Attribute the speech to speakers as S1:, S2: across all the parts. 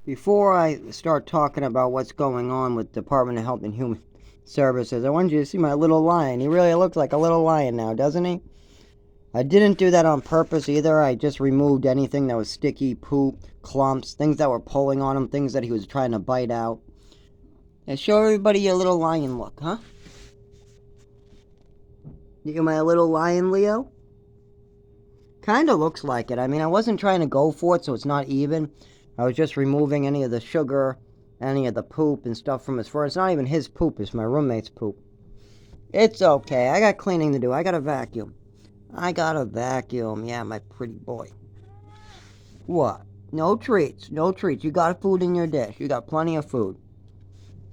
S1: Before I start talking about what's going on with Department of Health and Human Services, I want you to see my little lion. He really looks like a little lion now, doesn't he? I didn't do that on purpose either. I just removed anything that was sticky, poop, clumps, things that were pulling on him, things that he was trying to bite out. And show everybody your little lion look, huh? You my little lion, Leo? Kinda looks like it. I mean, I wasn't trying to go for it so it's not even. I was just removing any of the sugar, any of the poop and stuff from his fur. It's not even his poop, it's my roommate's poop. It's okay. I got cleaning to do. I gotta vacuum. I gotta vacuum. Yeah, my pretty boy. What? No treats. No treats. You got food in your dish. You got plenty of food.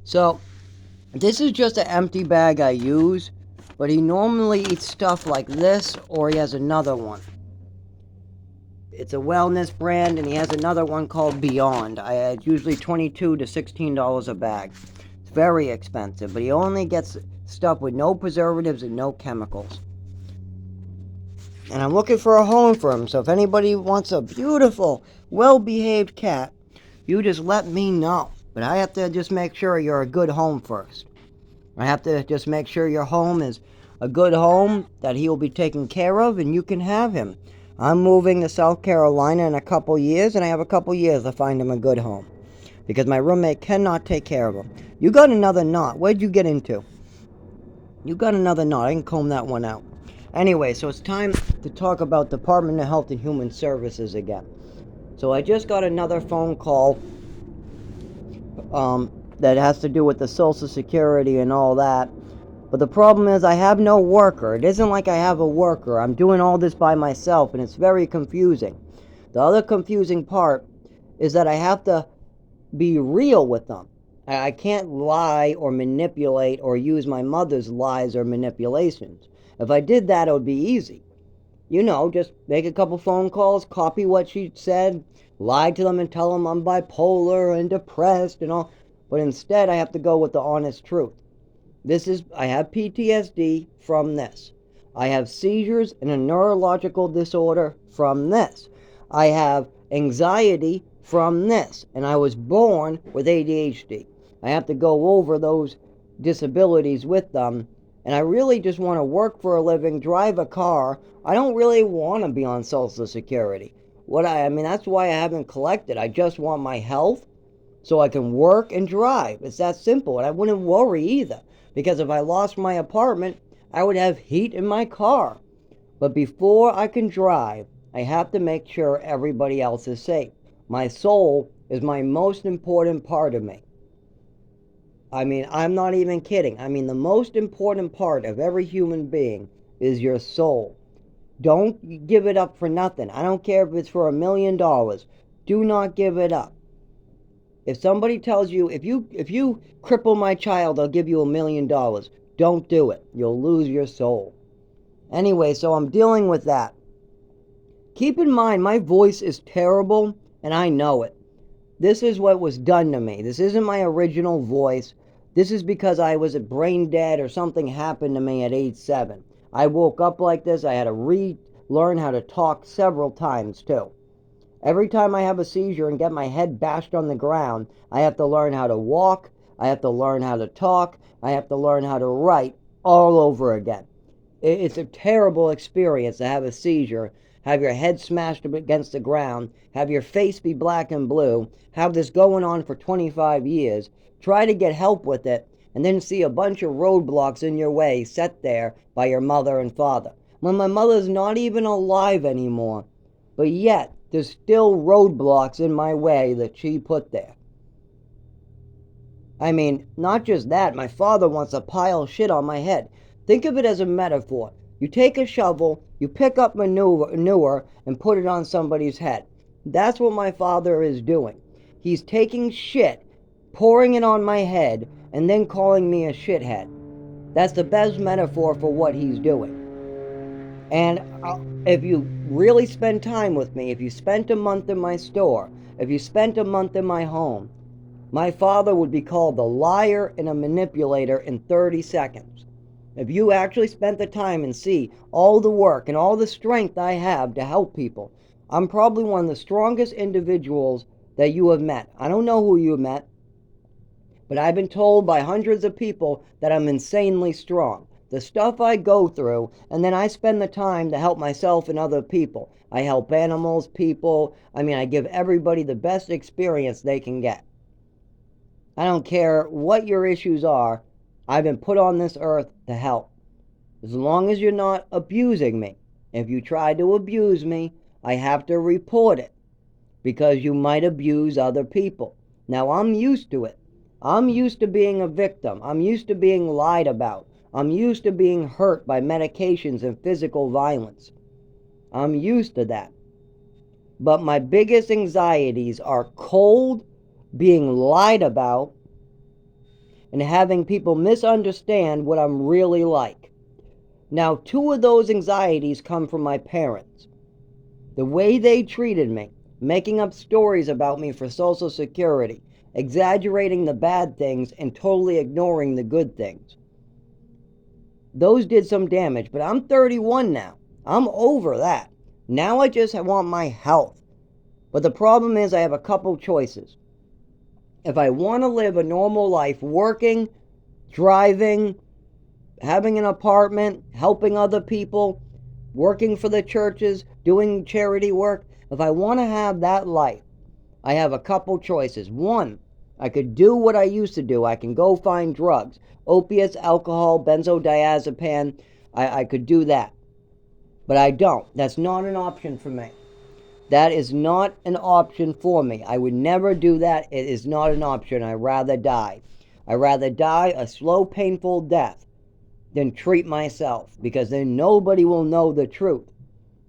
S1: So, this is just an empty bag I use, but he normally eats stuff like this, or he has another one. It's a wellness brand, and he has another one called Beyond. It's usually $22 to $16 a bag. It's very expensive, but he only gets stuff with no preservatives and no chemicals. And I'm looking for a home for him, so if anybody wants a beautiful, well-behaved cat, you just let me know. But I have to just make sure you're a good home first. I have to just make sure your home is a good home, that he will be taken care of, and you can have him. I'm moving to South Carolina in a couple years, and I have a couple years to find him a good home. Because my roommate cannot take care of him. You got another knot. Where'd you get into? You got another knot. I can comb that one out. Anyway, so it's time to talk about Department of Health and Human Services again. So I just got another phone call that has to do with the Social Security and all that. But the problem is I have no worker. It isn't like I have a worker. I'm doing all this by myself, and it's very confusing. The other confusing part is that I have to be real with them. I can't lie or manipulate or use my mother's lies or manipulations. If I did that, it would be easy. You know, just make a couple phone calls, copy what she said, lie to them and tell them I'm bipolar and depressed and all. But instead, I have to go with the honest truth. I have PTSD from this. I have seizures and a neurological disorder from this. I have anxiety from this. And I was born with ADHD. I have to go over those disabilities with them. And I really just want to work for a living, drive a car. I don't really want to be on Social Security. I mean, that's why I haven't collected. I just want my health so I can work and drive. It's that simple. And I wouldn't worry either. Because if I lost my apartment, I would have heat in my car. But before I can drive, I have to make sure everybody else is safe. My soul is my most important part of me. I mean, I'm not even kidding. I mean, the most important part of every human being is your soul. Don't give it up for nothing. I don't care if it's for $1,000,000. Do not give it up. If somebody tells you, if you cripple my child, I'll give you $1,000,000. Don't do it. You'll lose your soul. Anyway, so I'm dealing with that. Keep in mind, my voice is terrible, and I know it. This is what was done to me. This isn't my original voice. This is because I was brain dead or something happened to me at age 7. I woke up like this. I had to relearn how to talk several times, too. Every time I have a seizure and get my head bashed on the ground, I have to learn how to walk, I have to learn how to talk, I have to learn how to write all over again. It's a terrible experience to have a seizure, have your head smashed up against the ground, have your face be black and blue, have this going on for 25 years, try to get help with it, and then see a bunch of roadblocks in your way set there by your mother and father. When my mother's not even alive anymore, but yet there's still roadblocks in my way that she put there. I mean, not just that, my father wants to pile shit on my head. Think of it as a metaphor. You take a shovel, you pick up manure and put it on somebody's head. That's what my father is doing. He's taking shit, pouring it on my head, and then calling me a shithead. That's the best metaphor for what he's doing. And if you really spend time with me, if you spent a month in my store, if you spent a month in my home, my father would be called a liar and a manipulator in 30 seconds. If you actually spent the time and see all the work and all the strength I have to help people, I'm probably one of the strongest individuals that you have met. I don't know who you have met, but I've been told by hundreds of people that I'm insanely strong. The stuff I go through, and then I spend the time to help myself and other people. I help animals, people. I give everybody the best experience they can get. I don't care what your issues are. I've been put on this earth to help. As long as you're not abusing me. If you try to abuse me, I have to report it, because you might abuse other people. Now, I'm used to it. I'm used to being a victim. I'm used to being lied about. I'm used to being hurt by medications and physical violence. I'm used to that. But my biggest anxieties are cold, being lied about, and having people misunderstand what I'm really like. Now, 2 of those anxieties come from my parents. The way they treated me, making up stories about me for Social Security, exaggerating the bad things and totally ignoring the good things. Those did some damage, but I'm 31 now. I'm over that. Now I just want my health. But the problem is I have a couple choices. If I want to live a normal life, working, driving, having an apartment, helping other people, working for the churches, doing charity work, if I want to have that life, I have a couple choices. One, I could do what I used to do. I can go find drugs, opiates, alcohol, benzodiazepam. I could do that. But I don't. That's not an option for me. That is not an option for me. I would never do that. It is not an option. I'd rather die. I'd rather die a slow, painful death than treat myself, because then nobody will know the truth.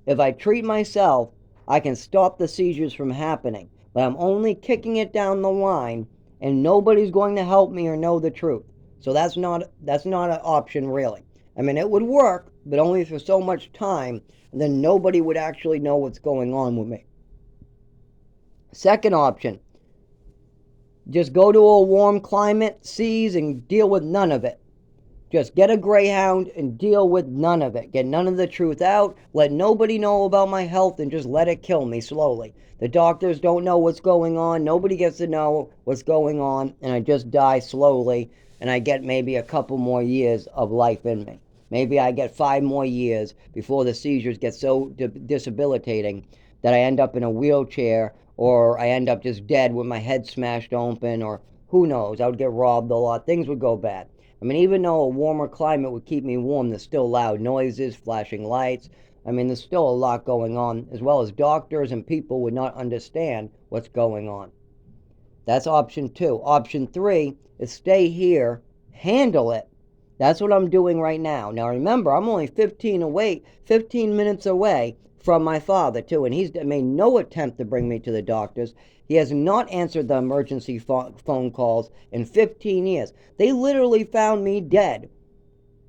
S1: If I treat myself, I can stop the seizures from happening, but I'm only kicking it down the line, and nobody's going to help me or know the truth. So that's not an option, really. It would work, but only for so much time, and then nobody would actually know what's going on with me. Second option, just go to a warm climate, seize, and deal with none of it. Just get a greyhound and deal with none of it. Get none of the truth out. Let nobody know about my health and just let it kill me slowly. The doctors don't know what's going on. Nobody gets to know what's going on. And I just die slowly. And I get maybe a couple more years of life in me. Maybe I get 5 more years before the seizures get so debilitating that I end up in a wheelchair, or I end up just dead with my head smashed open, or who knows, I would get robbed a lot. Things would go bad. Even though a warmer climate would keep me warm, there's still loud noises, flashing lights. There's still a lot going on, as well as doctors and people would not understand what's going on. That's option 2. Option 3 is stay here, handle it. That's what I'm doing right now. Now remember, I'm only 15 minutes away from my father too, and he's made no attempt to bring me to the doctors. He has not answered the emergency phone calls in 15 years. They literally found me dead,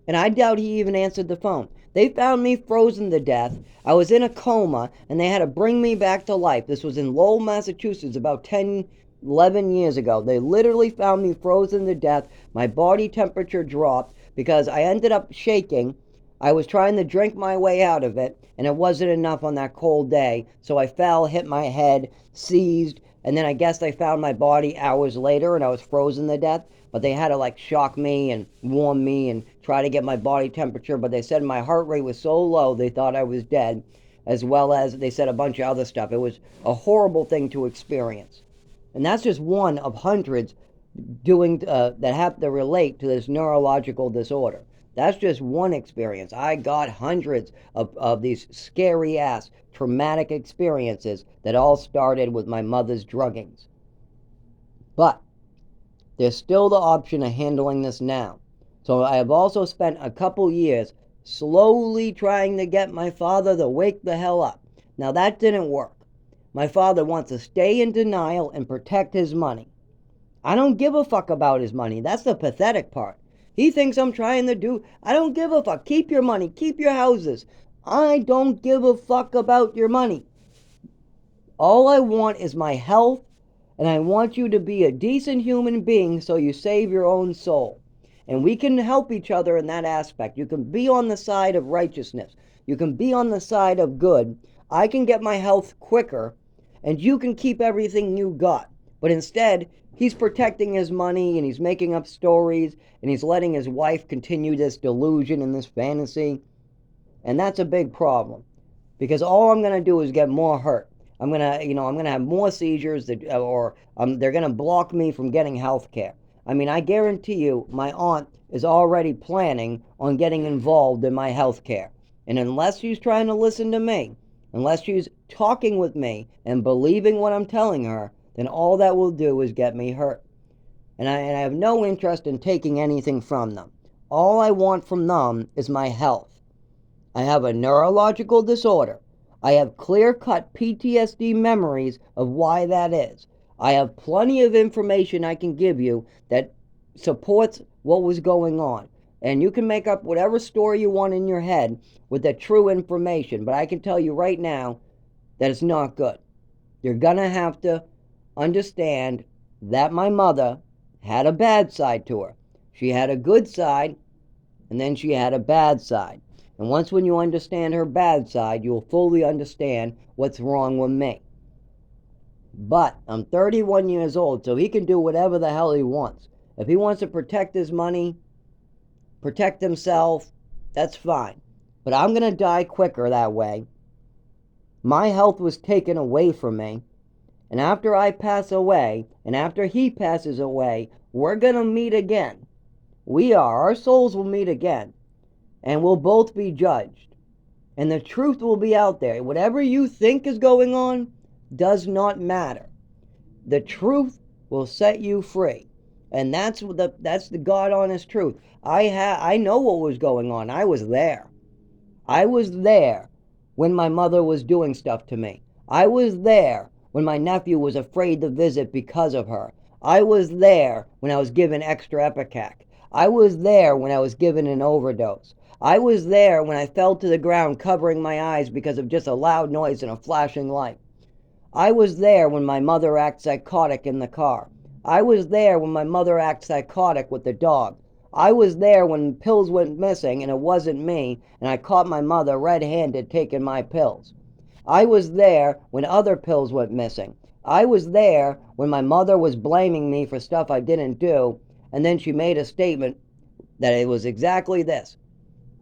S1: and I doubt he even answered the phone. They found me frozen to death. I was in a coma, and they had to bring me back to life. This was in Lowell, Massachusetts, about 11 years ago. They literally found me frozen to death. My body temperature dropped because I ended up shaking. I was trying to drink my way out of it, and it wasn't enough on that cold day. So I fell, hit my head, seized, and then I guess they found my body hours later, and I was frozen to death. But they had to shock me and warm me and try to get my body temperature. But they said my heart rate was so low they thought I was dead, as well as they said a bunch of other stuff. It was a horrible thing to experience. And that's just one of hundreds that have to relate to this neurological disorder. That's just one experience. I got hundreds of these scary ass traumatic experiences that all started with my mother's druggings. But there's still the option of handling this now. So I have also spent a couple years slowly trying to get my father to wake the hell up. Now that didn't work. My father wants to stay in denial and protect his money. I don't give a fuck about his money. That's the pathetic part. He thinks I'm trying to do... I don't give a fuck. Keep your money. Keep your houses. I don't give a fuck about your money. All I want is my health, and I want you to be a decent human being so you save your own soul. And we can help each other in that aspect. You can be on the side of righteousness. You can be on the side of good. I can get my health quicker, and you can keep everything you got. But instead, he's protecting his money, and he's making up stories, and he's letting his wife continue this delusion and this fantasy. And that's a big problem, because all I'm going to do is get more hurt. I'm going to have more seizures, or they're going to block me from getting health care. I mean, I guarantee you my aunt is already planning on getting involved in my health care. And unless she's trying to listen to me, unless she's talking with me and believing what I'm telling her, then all that will do is get me hurt. And I have no interest in taking anything from them. All I want from them is my health. I have a neurological disorder. I have clear-cut PTSD memories of why that is. I have plenty of information I can give you that supports what was going on. And you can make up whatever story you want in your head with the true information. But I can tell you right now that it's not good. You're going to have to understand that my mother had a bad side to her. She had a good side, and then she had a bad side. And once when you understand her bad side, you'll fully understand what's wrong with me. But I'm 31 years old, so he can do whatever the hell he wants. If he wants to protect his money, protect himself, that's fine. But I'm going to die quicker that way. My health was taken away from me. And after I pass away, and after he passes away, we're going to meet again. Our souls will meet again. And we'll both be judged. And the truth will be out there. Whatever you think is going on does not matter. The truth will set you free. And that's the God honest truth. I know what was going on. I was there. I was there when my mother was doing stuff to me. I was there when my nephew was afraid to visit because of her. I was there when I was given extra Epicac. I was there when I was given an overdose. I was there when I fell to the ground covering my eyes because of just a loud noise and a flashing light. I was there when my mother acted psychotic in the car. I was there when my mother acted psychotic with the dog. I was there when pills went missing and it wasn't me, and I caught my mother red-handed taking my pills. I was there when other pills went missing. I was there when my mother was blaming me for stuff I didn't do, and then she made a statement that it was exactly this.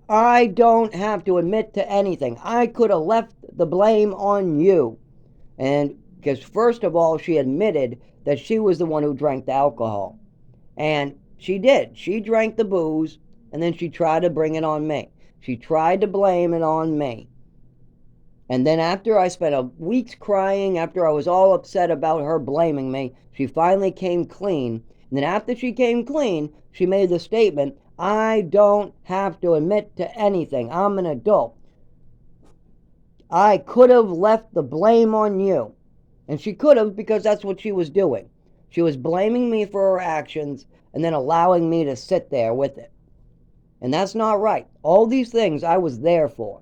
S1: I don't have to admit to anything. I could have left the blame on you. And because first of all, she admitted that she was the one who drank the alcohol. And she did. She drank the booze, and then she tried to bring it on me. She tried to blame it on me. And then after I spent weeks crying, after I was all upset about her blaming me, she finally came clean. And then after she came clean, she made the statement, I don't have to admit to anything. I'm an adult. I could have left the blame on you. And she could have, because that's what she was doing. She was blaming me for her actions and then allowing me to sit there with it. And that's not right. All these things I was there for.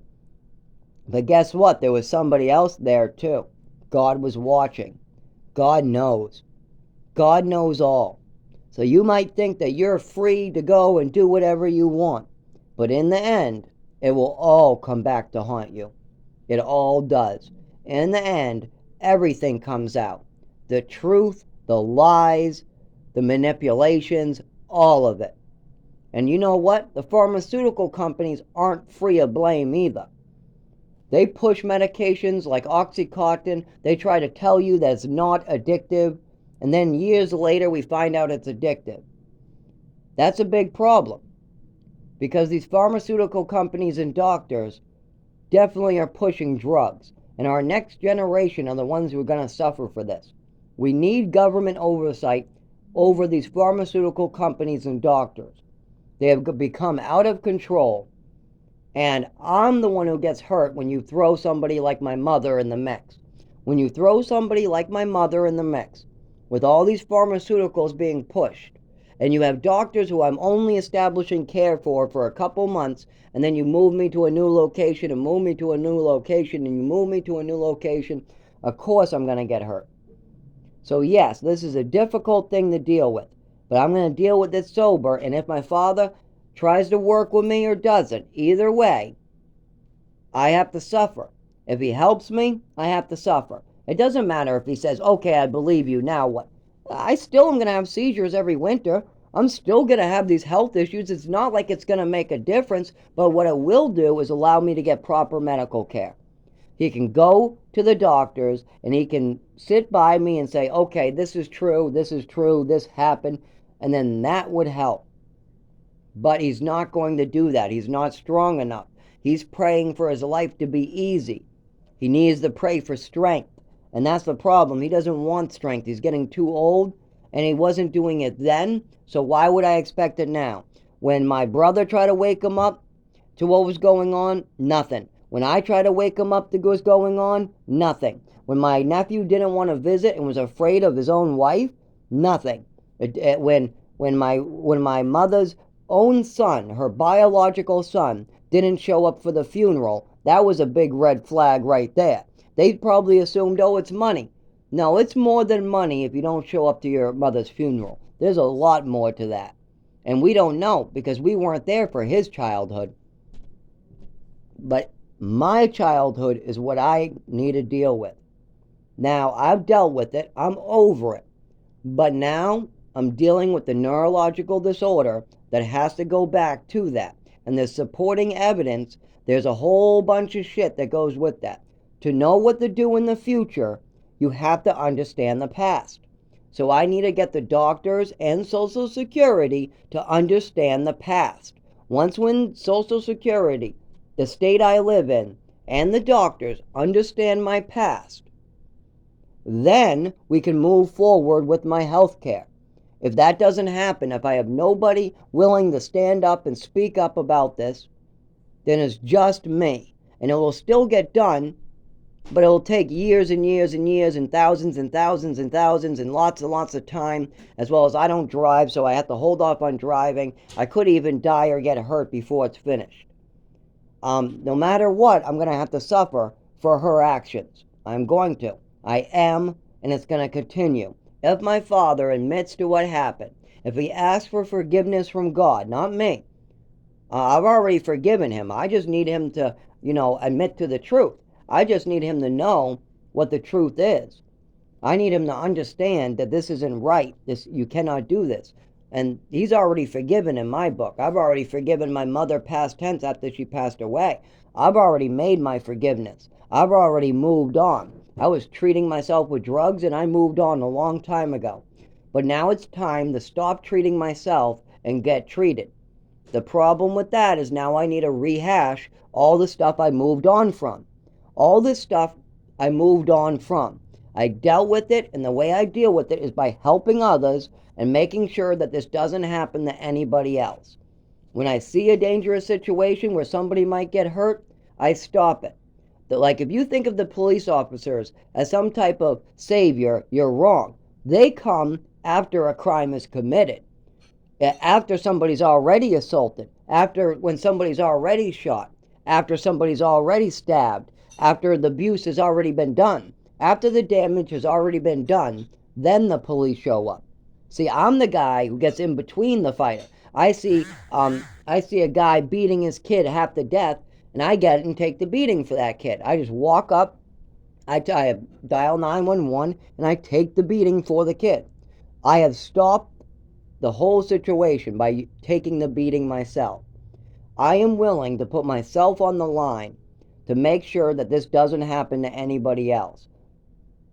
S1: But guess what? There was somebody else there too. God was watching. God knows. God knows all. So you might think that you're free to go and do whatever you want. But in the end, it will all come back to haunt you. It all does. In the end, everything comes out. The truth, the lies, the manipulations, all of it. And you know what? The pharmaceutical companies aren't free of blame either. They push medications like Oxycontin. They try to tell you that it's not addictive. And then years later, we find out it's addictive. That's a big problem. Because these pharmaceutical companies and doctors definitely are pushing drugs. And our next generation are the ones who are going to suffer for this. We need government oversight over these pharmaceutical companies and doctors. They have become out of control. And I'm the one who gets hurt when you throw somebody like my mother in the mix. When you throw somebody like my mother in the mix, with all these pharmaceuticals being pushed, and you have doctors who I'm only establishing care for a couple months, and then you move me to a new location, and move me to a new location, and you move me to a new location, of course I'm going to get hurt. So yes, this is a difficult thing to deal with, but I'm going to deal with it sober, and if my father tries to work with me or doesn't, either way, I have to suffer. If he helps me, I have to suffer. It doesn't matter if he says, okay, I believe you, now what? I still am going to have seizures every winter. I'm still going to have these health issues. It's not like it's going to make a difference, but what it will do is allow me to get proper medical care. He can go to the doctors and he can sit by me and say, okay, this is true, this happened, and then that would help. But he's not going to do that. He's not strong enough. He's praying for his life to be easy. He needs to pray for strength. And that's the problem. He doesn't want strength. He's getting too old, and he wasn't doing it then, so why would I expect it now? When my brother tried to wake him up to what was going on, nothing. When I tried to wake him up to what's going on, nothing. When my nephew didn't want to visit and was afraid of his own wife, nothing. When my mother's own son, her biological son, didn't show up for the funeral, that was a big red flag right there. They probably assumed, oh, it's money. No, it's more than money if you don't show up to your mother's funeral. There's a lot more to that. And we don't know because we weren't there for his childhood. But my childhood is what I need to deal with. Now, I've dealt with it. I'm over it. But now I'm dealing with the neurological disorder that has to go back to that. And there's supporting evidence. There's a whole bunch of shit that goes with that. To know what to do in the future, you have to understand the past. So I need to get the doctors and Social Security to understand the past. Once when Social Security, the state I live in, and the doctors understand my past, then we can move forward with my health care. If that doesn't happen, if I have nobody willing to stand up and speak up about this, then it's just me. And it will still get done, but it will take years and years and years and thousands and thousands and thousands and lots of time, as well as I don't drive, so I have to hold off on driving. I could even die or get hurt before it's finished. No matter what, I'm going to have to suffer for her actions. I'm going to. I am, and it's going to continue. If my father admits to what happened, if he asks for forgiveness from God, not me, I've already forgiven him. I just need him to, admit to the truth. I just need him to know what the truth is. I need him to understand that this isn't right. You cannot do this. And he's already forgiven in my book. I've already forgiven my mother past tense after she passed away. I've already made my forgiveness. I've already moved on. I was treating myself with drugs and I moved on a long time ago. But now it's time to stop treating myself and get treated. The problem with that is now I need to rehash all the stuff I moved on from. All this stuff I moved on from. I dealt with it, and the way I deal with it is by helping others and making sure that this doesn't happen to anybody else. When I see a dangerous situation where somebody might get hurt, I stop it. Like if you think of the police officers as some type of savior, you're wrong. They come after a crime is committed, after somebody's already assaulted, after when somebody's already shot, after somebody's already stabbed, after the abuse has already been done, after the damage has already been done, then the police show up. See, I'm the guy who gets in between the fighter. I see a guy beating his kid half to death, and I get it and take the beating for that kid. I just walk up, I dial 911, and I take the beating for the kid. I have stopped the whole situation by taking the beating myself. I am willing to put myself on the line to make sure that this doesn't happen to anybody else.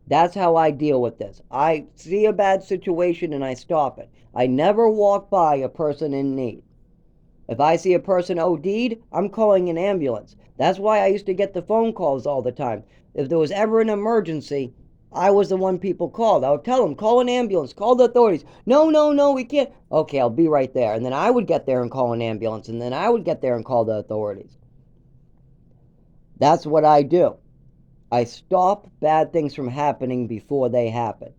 S1: That's how I deal with this. I see a bad situation and I stop it. I never walk by a person in need. If I see a person OD'd, I'm calling an ambulance. That's why I used to get the phone calls all the time. If there was ever an emergency, I was the one people called. I would tell them, call an ambulance, call the authorities. No, we can't. Okay, I'll be right there. And then I would get there and call an ambulance. And then I would get there and call the authorities. That's what I do. I stop bad things from happening before they happen.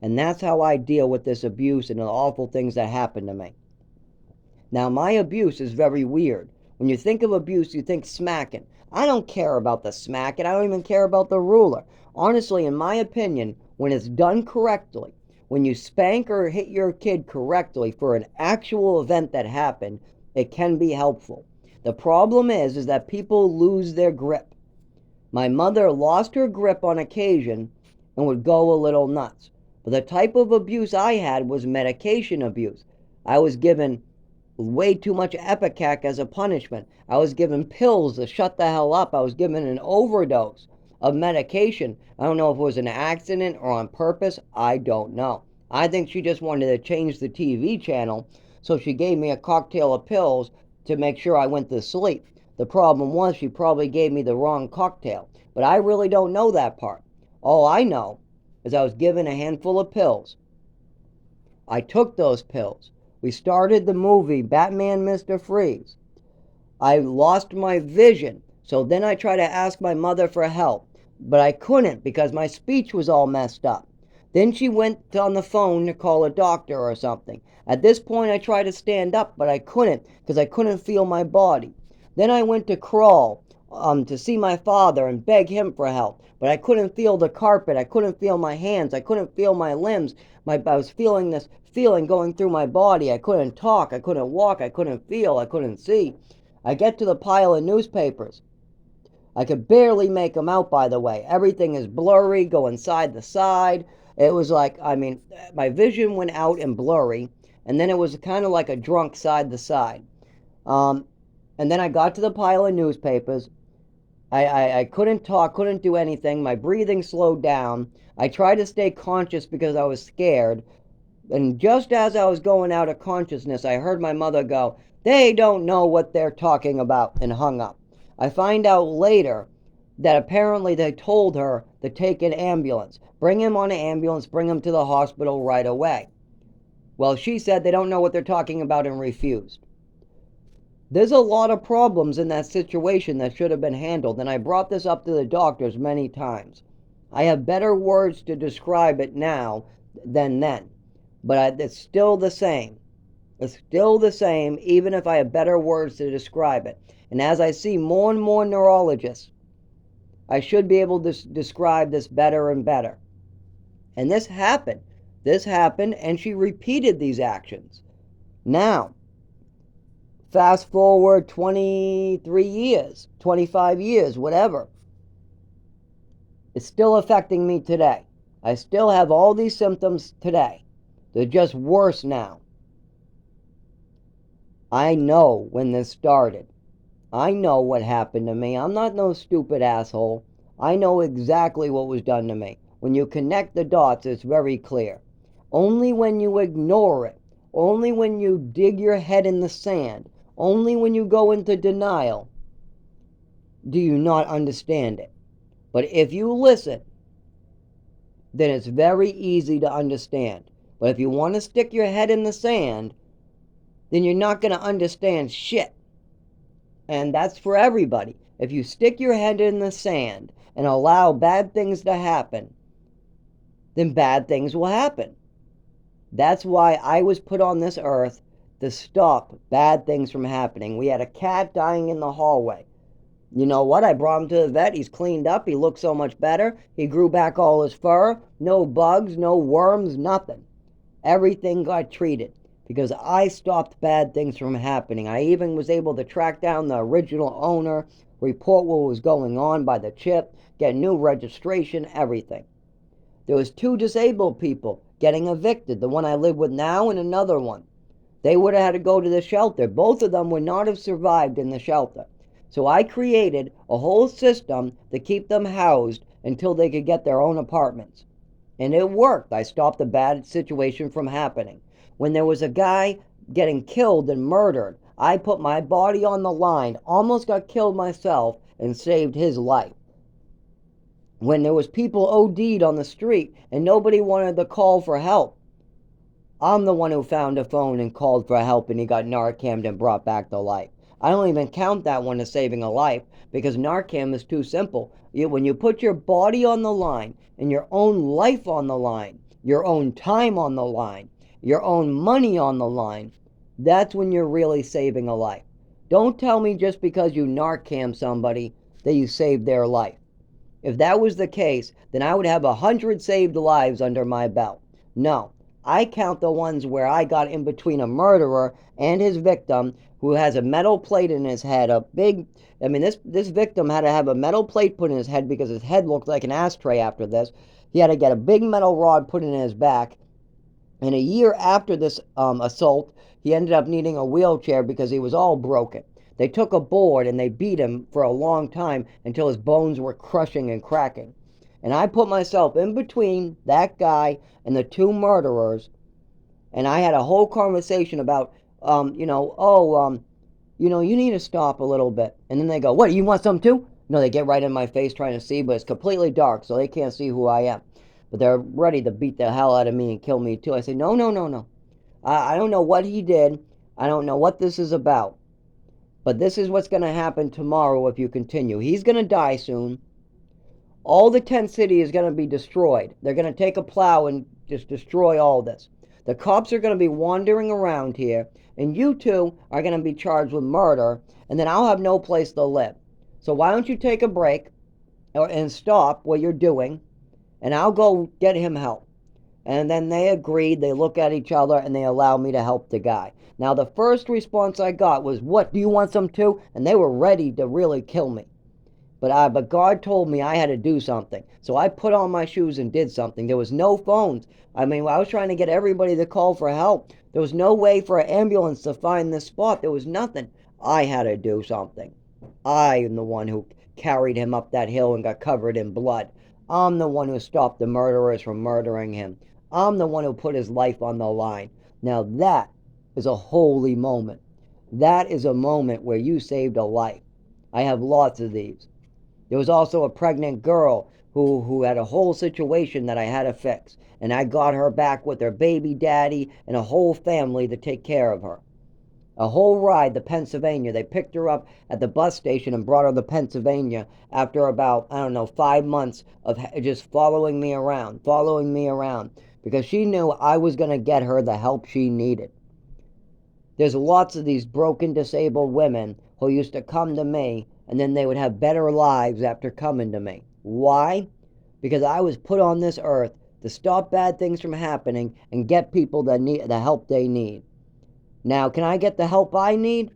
S1: And that's how I deal with this abuse and the awful things that happen to me. Now, my abuse is very weird. When you think of abuse, you think smacking. I don't care about the smacking. I don't even care about the ruler. Honestly, in my opinion, when it's done correctly, when you spank or hit your kid correctly for an actual event that happened, it can be helpful. The problem is that people lose their grip. My mother lost her grip on occasion and would go a little nuts. But the type of abuse I had was medication abuse. I was given way too much Ipecac as a punishment. I was given pills to shut the hell up. I was given an overdose of medication. I don't know if it was an accident or on purpose. I don't know. I think she just wanted to change the TV channel, so she gave me a cocktail of pills to make sure I went to sleep. The problem was she probably gave me the wrong cocktail, but I really don't know that part. All I know is I was given a handful of pills. I took those pills. We started the movie Batman Mr. Freeze. I lost my vision, so then I tried to ask my mother for help, but I couldn't because my speech was all messed up. Then she went on the phone to call a doctor or something. At this point I tried to stand up, but I couldn't because I couldn't feel my body. Then I went to crawl to see my father and beg him for help, but I couldn't feel the carpet. I couldn't feel my hands. I couldn't feel my limbs. I was feeling this feeling going through my body. I couldn't talk. I couldn't walk. I couldn't feel. I couldn't see. I get to the pile of newspapers. I could barely make them out, by the way. Everything is blurry, going side to side. It was like, my vision went out and blurry, and then it was kind of like a drunk side to side. And then I got to the pile of newspapers. I couldn't talk, couldn't do anything. My breathing slowed down. I tried to stay conscious because I was scared. And just as I was going out of consciousness, I heard my mother go, "They don't know what they're talking about," and hung up. I find out later that apparently they told her to take an ambulance. Bring him on an ambulance, bring him to the hospital right away. Well, she said they don't know what they're talking about and refused. There's a lot of problems in that situation that should have been handled, and I brought this up to the doctors many times. I have better words to describe it now than then, but it's still the same. It's still the same, even if I have better words to describe it. And as I see more and more neurologists, I should be able to describe this better and better. And this happened. This happened, and she repeated these actions. Now, fast forward 23 years, 25 years, whatever. It's still affecting me today. I still have all these symptoms today. They're just worse now. I know when this started. I know what happened to me. I'm not no stupid asshole. I know exactly what was done to me. When you connect the dots, it's very clear. Only when you ignore it, only when you dig your head in the sand, only when you go into denial, do you not understand it. But if you listen, then it's very easy to understand. But if you want to stick your head in the sand, then you're not going to understand shit. And that's for everybody. If you stick your head in the sand and allow bad things to happen, then bad things will happen. That's why I was put on this earth, to stop bad things from happening. We had a cat dying in the hallway. You know what? I brought him to the vet. He's cleaned up. He looks so much better. He grew back all his fur. No bugs, no worms, nothing. Everything got treated because I stopped bad things from happening. I even was able to track down the original owner, report what was going on by the chip, get new registration, everything. There was 2 disabled people getting evicted, the one I live with now and another one. They would have had to go to the shelter. Both of them would not have survived in the shelter. So I created a whole system to keep them housed until they could get their own apartments. And it worked. I stopped a bad situation from happening. When there was a guy getting killed and murdered, I put my body on the line, almost got killed myself, and saved his life. When there was people OD'd on the street and nobody wanted to call for help, I'm the one who found a phone and called for help, and he got Narcaned and brought back to life. I don't even count that one as saving a life because Narcan is too simple. When you put your body on the line and your own life on the line, your own time on the line, your own money on the line, that's when you're really saving a life. Don't tell me just because you Narcan somebody that you saved their life. If that was the case, then I would have 100 saved lives under my belt. No, I count the ones where I got in between a murderer and his victim, who has a metal plate in his head, this victim had to have a metal plate put in his head because his head looked like an ashtray after this. He had to get a big metal rod put in his back. And a year after this assault, he ended up needing a wheelchair because he was all broken. They took a board and they beat him for a long time until his bones were crushing and cracking. And I put myself in between that guy and the two murderers, and I had a whole conversation about, you need to stop a little bit. And then they go, what, you want some too? No, they get right in my face trying to see, but it's completely dark, so they can't see who I am. But they're ready to beat the hell out of me and kill me too. I say, no, no, no, no. I don't know what he did. I don't know what this is about. But this is what's going to happen tomorrow if you continue. He's going to die soon. All the tent city is going to be destroyed. They're going to take a plow and just destroy all this. The cops are going to be wandering around here, and you two are going to be charged with murder, and then I'll have no place to live. So why don't you take a break and stop what you're doing, and I'll go get him help. And then they agreed, they look at each other, and they allow me to help the guy. Now, the first response I got was, what, do you want some too? And they were ready to really kill me. But God told me I had to do something. So I put on my shoes and did something. There was no phones. I was trying to get everybody to call for help. There was no way for an ambulance to find this spot. There was nothing. I had to do something. I am the one who carried him up that hill and got covered in blood. I'm the one who stopped the murderers from murdering him. I'm the one who put his life on the line. Now that is a holy moment. That is a moment where you saved a life. I have lots of these. There was also a pregnant girl who had a whole situation that I had to fix. And I got her back with her baby daddy and a whole family to take care of her. A whole ride to Pennsylvania. They picked her up at the bus station and brought her to Pennsylvania after about, 5 months of just following me around. Because she knew I was going to get her the help she needed. There's lots of these broken, disabled women who used to come to me, and then they would have better lives after coming to me. Why? Because I was put on this earth to stop bad things from happening and get people the help they need. Now, can I get the help I need?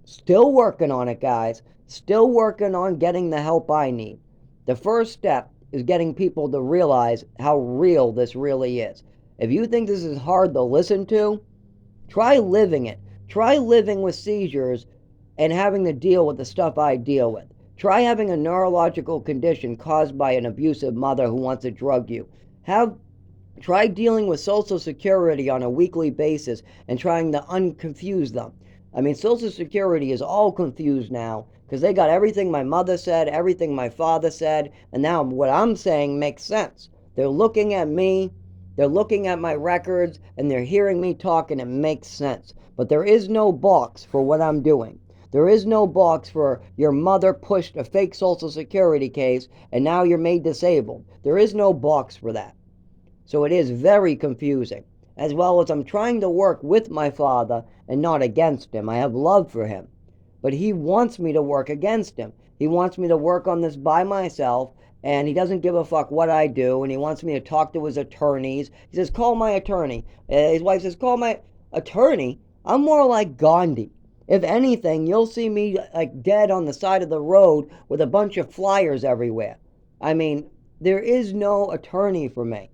S1: Still working on it, guys. Still working on getting the help I need. The first step is getting people to realize how real this really is. If you think this is hard to listen to, try living it. Try living with seizures and having to deal with the stuff I deal with. Try having a neurological condition caused by an abusive mother who wants to drug you. Try dealing with Social Security on a weekly basis and trying to unconfuse them. Social Security is all confused now because they got everything my mother said, everything my father said, and now what I'm saying makes sense. They're looking at me, they're looking at my records, and they're hearing me talk, and it makes sense. But there is no box for what I'm doing. There is no box for your mother pushed a fake Social Security case and now you're made disabled. There is no box for that. So it is very confusing. As well as I'm trying to work with my father and not against him. I have love for him. But he wants me to work against him. He wants me to work on this by myself, and he doesn't give a fuck what I do, and he wants me to talk to his attorneys. He says, call my attorney. His wife says, call my attorney? I'm more like Gandhi. If anything, you'll see me like dead on the side of the road with a bunch of flyers everywhere. There is no attorney for me.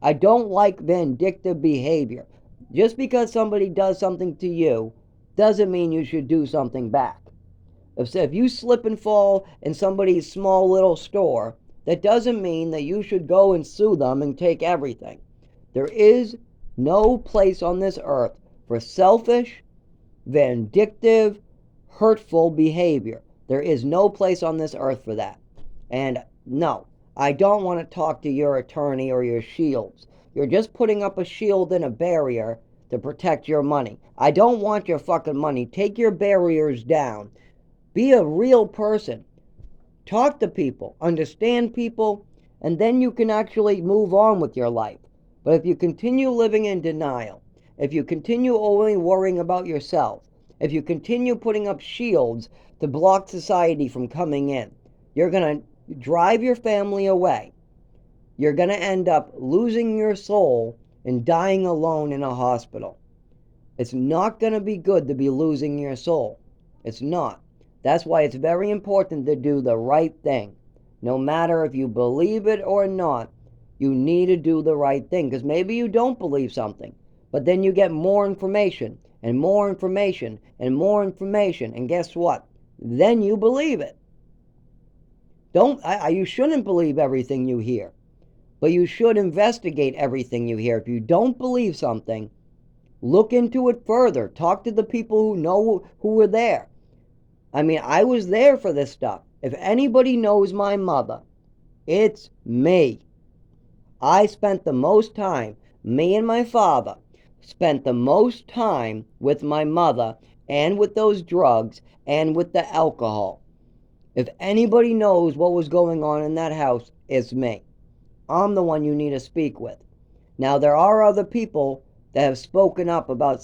S1: I don't like vindictive behavior. Just because somebody does something to you doesn't mean you should do something back. If you slip and fall in somebody's small little store, that doesn't mean that you should go and sue them and take everything. There is no place on this earth for selfish, vindictive, hurtful behavior. There is no place on this earth for that. And no, I don't want to talk to your attorney or your shields. You're just putting up a shield and a barrier to protect your money. I don't want your fucking money. Take your barriers down. Be a real person. Talk to people. Understand people. And then you can actually move on with your life. But if you continue living in denial, if you continue only worrying about yourself, if you continue putting up shields to block society from coming in, you're going to drive your family away. You're going to end up losing your soul and dying alone in a hospital. It's not going to be good to be losing your soul. It's not. That's why it's very important to do the right thing. No matter if you believe it or not, you need to do the right thing. Because maybe you don't believe something, but then you get more information and more information and more information. And guess what? Then you believe it. You shouldn't believe everything you hear, but you should investigate everything you hear. If you don't believe something, look into it further. Talk to the people who know who were there. I mean, I was there for this stuff. If anybody knows my mother, it's me. I spent the most time, me and my father spent the most time with my mother and with those drugs and with the alcohol. If anybody knows what was going on in that house, it's me. I'm the one you need to speak with. Now, there are other people that have spoken up about